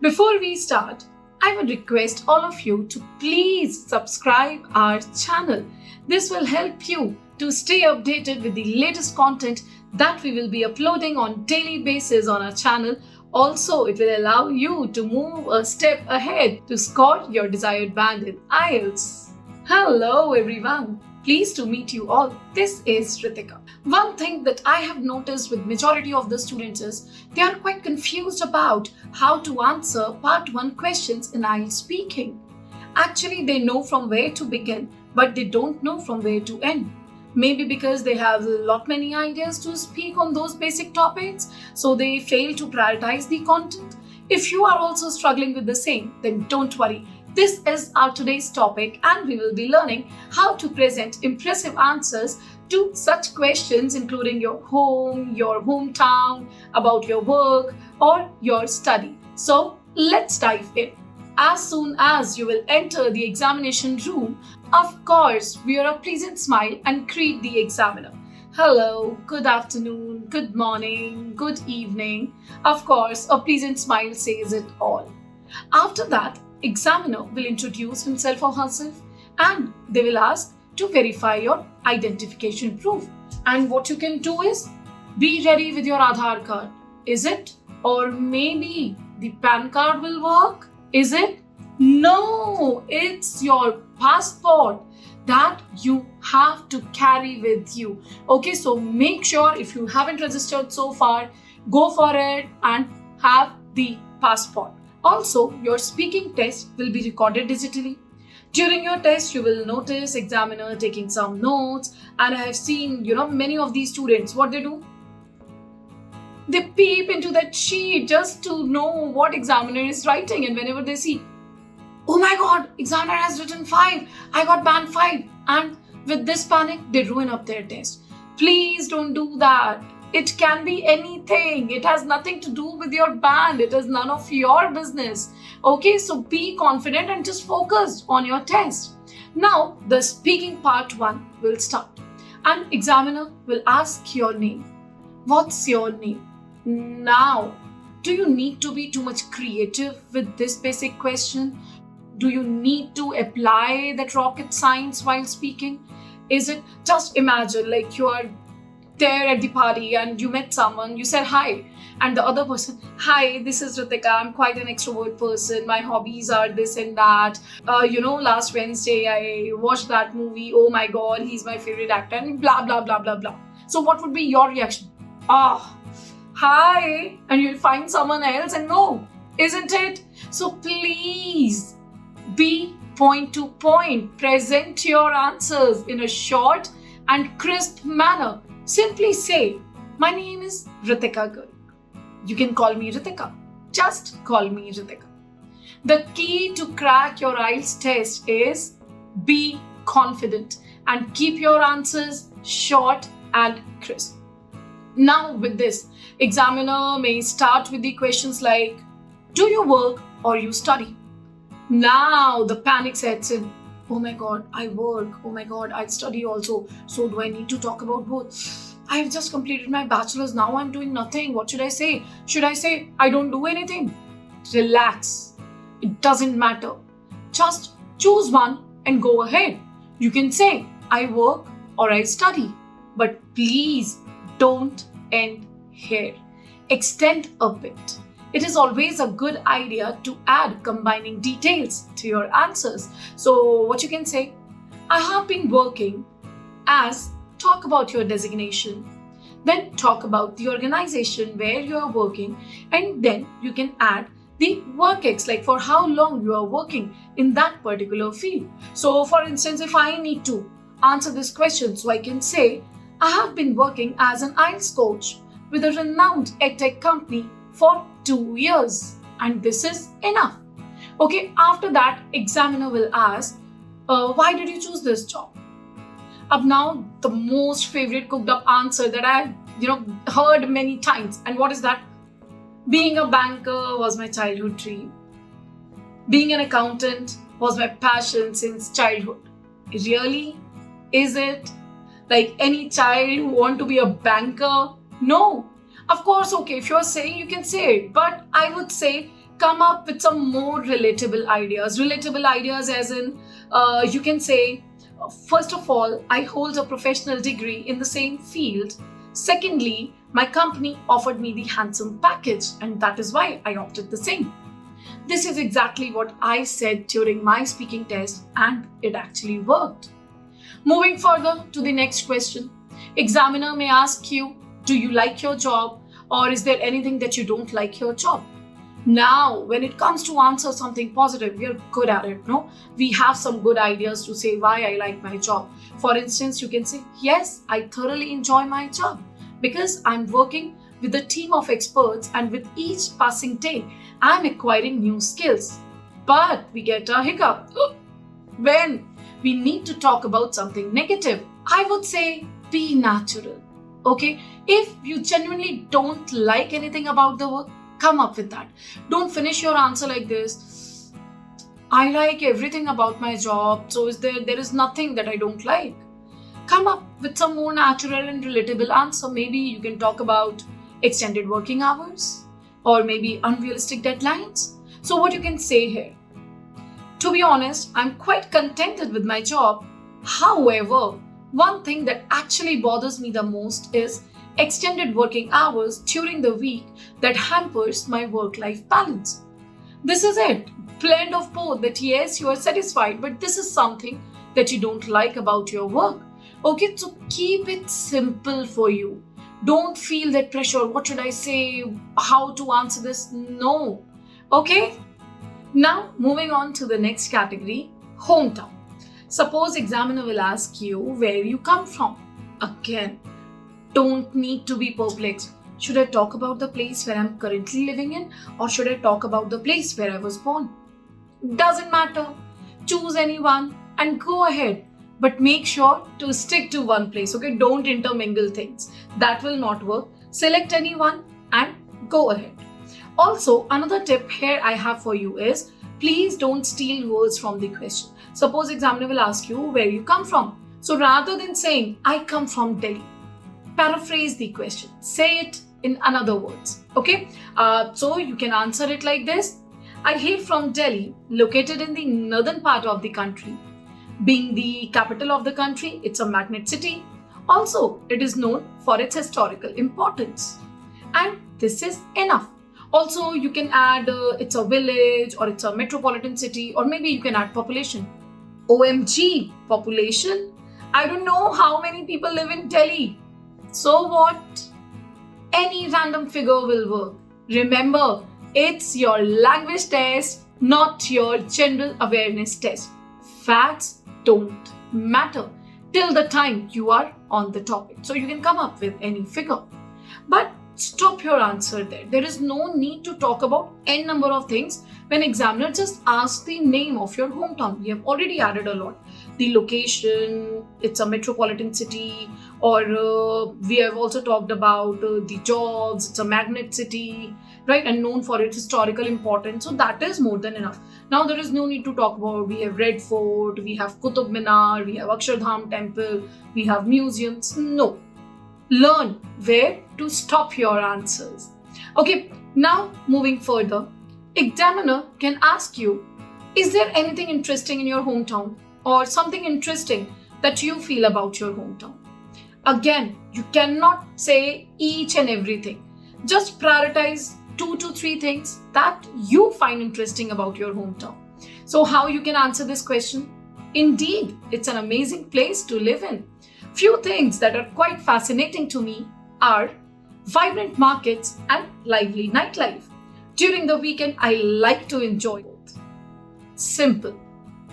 Before we start, I would request all of you to please subscribe our channel. This will help you to stay updated with the latest content that we will be uploading on daily basis on our channel. Also, it will allow you to move a step ahead to score your desired band in IELTS. Hello everyone. Pleased to meet you all. This is Ritika. One thing that I have noticed with majority of the students is they are quite confused about how to answer part 1 questions in IELTS speaking. Actually, they know from where to begin, but they don't know from where to end. Maybe because they have a lot many ideas to speak on those basic topics, so they fail to prioritize the content. If you are also struggling with the same, then don't worry. This is our today's topic and we will be learning how to present impressive answers to such questions including your home, your hometown, about your work or your study. So let's dive in. As soon as you will enter the examination room, of course, wear a pleasant smile and greet the examiner. Hello, good afternoon, good morning, good evening. Of course, a pleasant smile says it all. After that, examiner will introduce himself or herself and they will ask to verify your identification proof. And what you can do is be ready with your Aadhaar card. Is it? Or maybe the PAN card will work? Is it? No, it's your passport that you have to carry with you. Okay, so make sure if you haven't registered so far, go for it and have the passport. Also, your speaking test will be recorded digitally. During your test, you will notice examiner taking some notes, and I have seen, many of these students, what they do? They peep into that sheet just to know what examiner is writing, and whenever they see, oh my god, examiner has written 5, I got band 5, and with this panic, they ruin up their test. Please don't do that. It can be anything. It has nothing to do with your band. It is none of your business. Okay, so be confident and just focus on your test. Now, the speaking part 1 will start. And examiner will ask your name. What's your name? Now, do you need to be too much creative with this basic question? Do you need to apply that rocket science while speaking? Is it just imagine like you are there at the party and you met someone, you said hi, and the other person, hi, this is Ritika, I'm quite an extrovert person, my hobbies are this and that, last Wednesday I watched that movie, oh my god, he's my favorite actor, and blah blah blah blah blah. So what would be your reaction? Hi, and you'll find someone else and no, isn't it? So please be point to point, present your answers in a short and crisp manner. Simply say, my name is Ritika Girl. You can call me Ritika. Just call me Ritika. The key to crack your IELTS test is be confident and keep your answers short and crisp. Now with this, examiner may start with the questions like, do you work or you study? Now the panic sets in. Oh my god, I work. Oh my god, I study also. So do I need to talk about both? I've just completed my bachelor's. Now I'm doing nothing. What should I say? Should I say I don't do anything? Relax. It doesn't matter. Just choose one and go ahead. You can say I work or I study. But please don't end here. Extend a bit. It is always a good idea to add combining details to your answers. So what you can say, I have been working as, talk about your designation, then talk about the organization where you are working, and then you can add the work ex, like for how long you are working in that particular field. So for instance, if I need to answer this question, so I can say, I have been working as an IELTS coach with a renowned edtech company for 2 years, and this is enough. Okay, after that, examiner will ask, why did you choose this job? Up now, the most favorite cooked up answer that I've heard many times, and what is that? Being a banker was my childhood dream. Being an accountant was my passion since childhood. Really? Is it? Like any child who want to be a banker? No. Of course, okay, if you're saying, you can say it. But I would say come up with some more relatable ideas. Relatable ideas as in, you can say, first of all, I hold a professional degree in the same field. Secondly, my company offered me the handsome package, and that is why I opted the same. This is exactly what I said during my speaking test, and it actually worked. Moving further to the next question, examiner may ask you, do you like your job, or is there anything that you don't like your job? Now, when it comes to answer something positive, we are good at it, no? We have some good ideas to say why I like my job. For instance, you can say, yes, I thoroughly enjoy my job because I'm working with a team of experts, and with each passing day, I'm acquiring new skills. But we get a hiccup when we need to talk about something negative. I would say be natural, okay? If you genuinely don't like anything about the work, come up with that. Don't finish your answer like this. I like everything about my job, so there is nothing that I don't like. Come up with some more natural and relatable answer. Maybe you can talk about extended working hours or maybe unrealistic deadlines. So what you can say here? To be honest, I'm quite contented with my job. However, one thing that actually bothers me the most is extended working hours during the week that hampers my work-life balance. This is it. Blend of both, that yes, you are satisfied, but this is something that you don't like about your work. Okay, so keep it simple for you. Don't feel that pressure. What should I say? How to answer this? No. Okay? Now, moving on to the next category, hometown. Suppose examiner will ask you where you come from. Again, don't need to be perplexed. Should I talk about the place where I'm currently living in, or should I talk about the place where I was born? Doesn't matter. Choose anyone and go ahead. But make sure to stick to one place, okay? Don't intermingle things. That will not work. Select anyone and go ahead. Also, another tip here I have for you is, please don't steal words from the question. Suppose examiner will ask you where you come from. So rather than saying, I come from Delhi, paraphrase the question. Say it in another words, okay? So you can answer it like this. I hail from Delhi, located in the northern part of the country. Being the capital of the country, it's a magnet city. Also, it is known for its historical importance. And this is enough. Also, you can add it's a village or it's a metropolitan city, or maybe you can add population. OMG, population? I don't know how many people live in Delhi. So what? Any random figure will work. Remember, it's your language test, not your general awareness test. Facts don't matter till the time you are on the topic. So you can come up with any figure. But stop your answer there. There is no need to talk about n number of things when examiner just asks the name of your hometown. We have already added a lot. The location, it's a metropolitan city, or we have also talked about the jobs, it's a magnet city, right? And known for its historical importance. So that is more than enough. Now there is no need to talk about, we have Red Fort, we have Qutub Minar, we have Akshardham Temple, we have museums. No. Learn where to stop your answers. Okay, now moving further, examiner can ask you, is there anything interesting in your hometown or something interesting that you feel about your hometown? Again, you cannot say each and everything. Just prioritize 2 to 3 things that you find interesting about your hometown. So how you can answer this question? Indeed, it's an amazing place to live in. Few things that are quite fascinating to me are vibrant markets and lively nightlife. During the weekend, I like to enjoy both. Simple.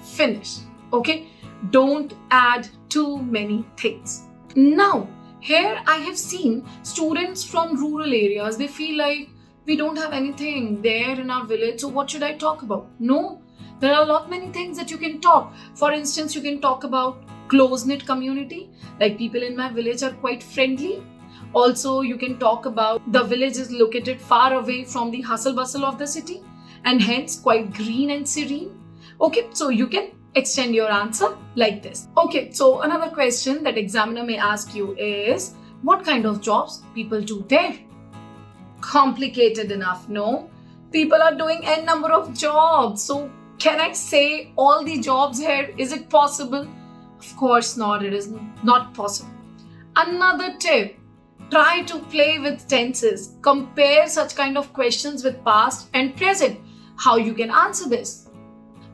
Finish. Okay? Don't add too many things. Now, here I have seen students from rural areas, they feel like we don't have anything there in our village, so what should I talk about? No, there are a lot many things that you can talk. For instance, you can talk about close-knit community, like people in my village are quite friendly. Also, you can talk about the village is located far away from the hustle bustle of the city and hence quite green and serene. Okay, so you can extend your answer like this. Okay, so another question that examiner may ask you is, what kind of jobs people do there? Complicated enough, no? People are doing n number of jobs. So can I say all the jobs here? Is it possible? Of course not. It is not possible. Another tip, try to play with tenses. Compare such kind of questions with past and present. How you can answer this?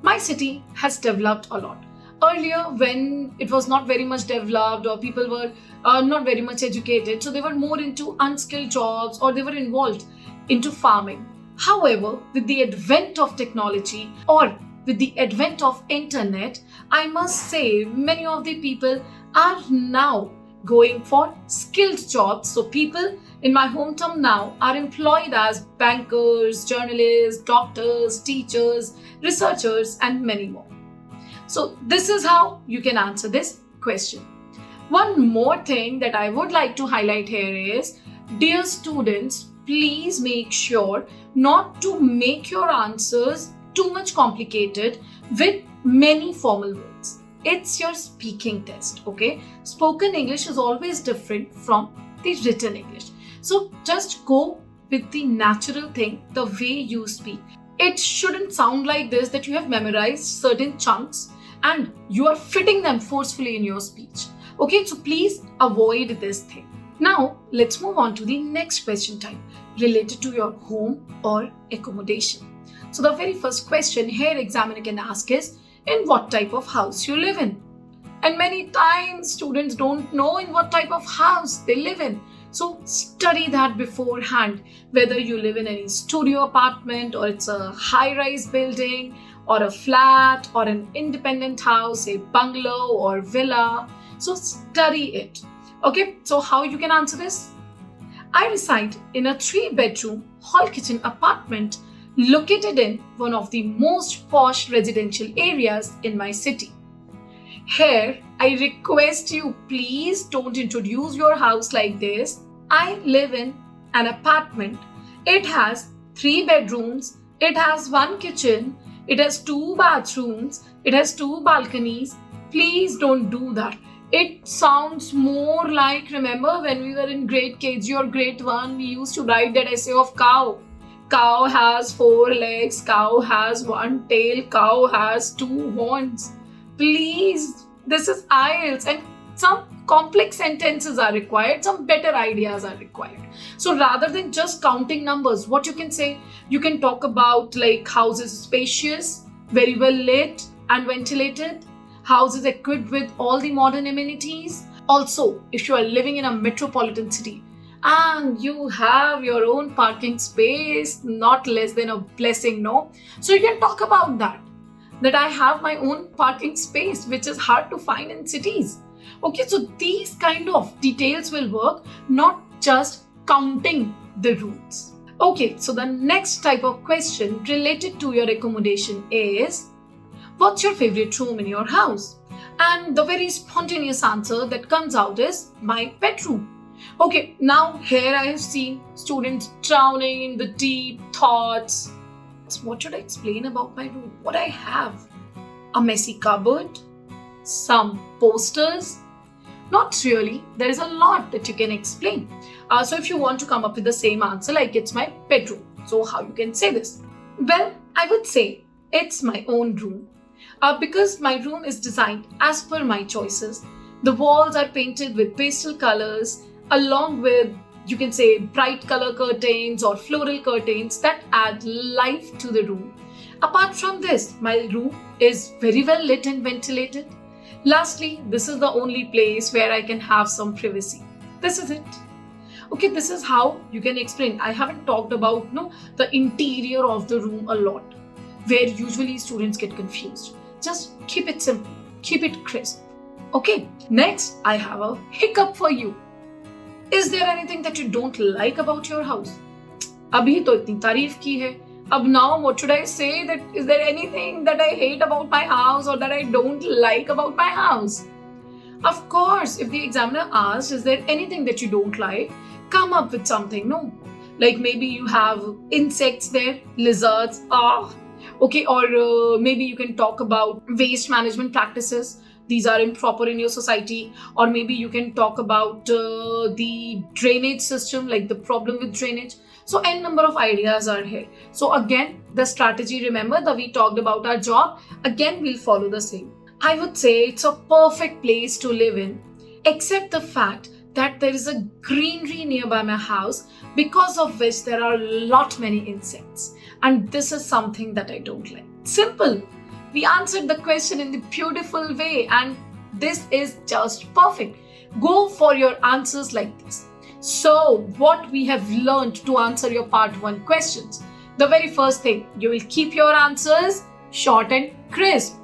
My city has developed a lot. Earlier, when it was not very much developed or people were not very much educated, so they were more into unskilled jobs or they were involved into farming. However, with the advent of technology or with the advent of internet, I must say many of the people are now going for skilled jobs. So people in my hometown now are employed as bankers, journalists, doctors, teachers, researchers, and many more. So this is how you can answer this question. One more thing that I would like to highlight here is, dear students, please make sure not to make your answers too much complicated with many formal words. It's your speaking test, okay? Spoken English is always different from the written English. So just go with the natural thing, the way you speak. It shouldn't sound like this, that you have memorized certain chunks and you are fitting them forcefully in your speech. Okay, so please avoid this thing. Now, let's move on to the next question type related to your home or accommodation. So the very first question here examiner can ask is, in what type of house you live in? And many times students don't know in what type of house they live in. So study that beforehand, whether you live in any studio apartment or it's a high-rise building or a flat or an independent house, a bungalow or villa. So study it. Okay, so how you can answer this? I reside in a 3-bedroom hall kitchen apartment located in one of the most posh residential areas in my city. Here, I request you, please don't introduce your house like this. I live in an apartment. It has 3 bedrooms. It has 1 kitchen. It has 2 bathrooms. It has 2 balconies. Please don't do that. It sounds more like, remember when we were in grade KG or grade 1, we used to write that essay of cow. Cow has 4 legs. Cow has 1 tail. Cow has 2 horns. Please, this is IELTS and some complex sentences are required, some better ideas are required. So rather than just counting numbers, what you can say, you can talk about like house is spacious, very well lit and ventilated, house is equipped with all the modern amenities. Also, if you are living in a metropolitan city and you have your own parking space, not less than a blessing, no? So you can talk about that I have my own parking space, which is hard to find in cities. Okay, so these kind of details will work, not just counting the rooms. Okay, so the next type of question related to your accommodation is, what's your favorite room in your house? And the very spontaneous answer that comes out is my bedroom. Okay, now here I have seen students drowning in the deep thoughts. What should I explain about my room? What I have? A messy cupboard? Some posters? Not really. There is a lot that you can explain. So if you want to come up with the same answer, like it's my bedroom. So how you can say this? Well, I would say it's my own room. Because my room is designed as per my choices. The walls are painted with pastel colors along with, you can say, bright color curtains or floral curtains that add life to the room. Apart from this, my room is very well lit and ventilated. Lastly, this is the only place where I can have some privacy. This is it. Okay, this is how you can explain. I haven't talked about the interior of the room a lot, where usually students get confused. Just keep it simple, keep it crisp. Okay, next I have a hiccup for you. Is there anything that you don't like about your house? अभी तो इतनी तारीफ की है. Now what should I say? That is there anything that I hate about my house or that I don't like about my house? Of course, if the examiner asks, is there anything that you don't like? Come up with something, no? Like maybe you have insects there, lizards, okay, or maybe you can talk about waste management practices. These are improper in your society. Or maybe you can talk about the drainage system, like the problem with drainage. So n number of ideas are here. So again, the strategy, remember that we talked about our job, again we'll follow the same. I would say it's a perfect place to live in, except the fact that there is a greenery nearby my house, because of which there are many insects. And this is something that I don't like. Simple. We answered the question in the beautiful way, and this is just perfect. Go for your answers like this. So, what we have learned to answer your part 1 questions. The very first thing, you will keep your answers short and crisp.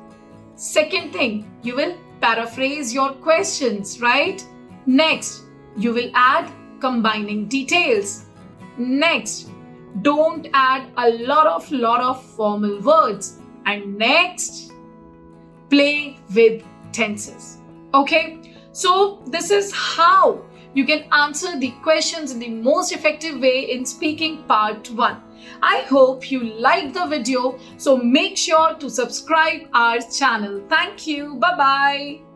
Second thing, you will paraphrase your questions, right? Next, you will add combining details. Next, don't add a lot of formal words. And next, play with tenses. Okay? So this is how you can answer the questions in the most effective way in speaking part 1. I hope you liked the video, so make sure to subscribe our channel. Thank you. Bye-bye.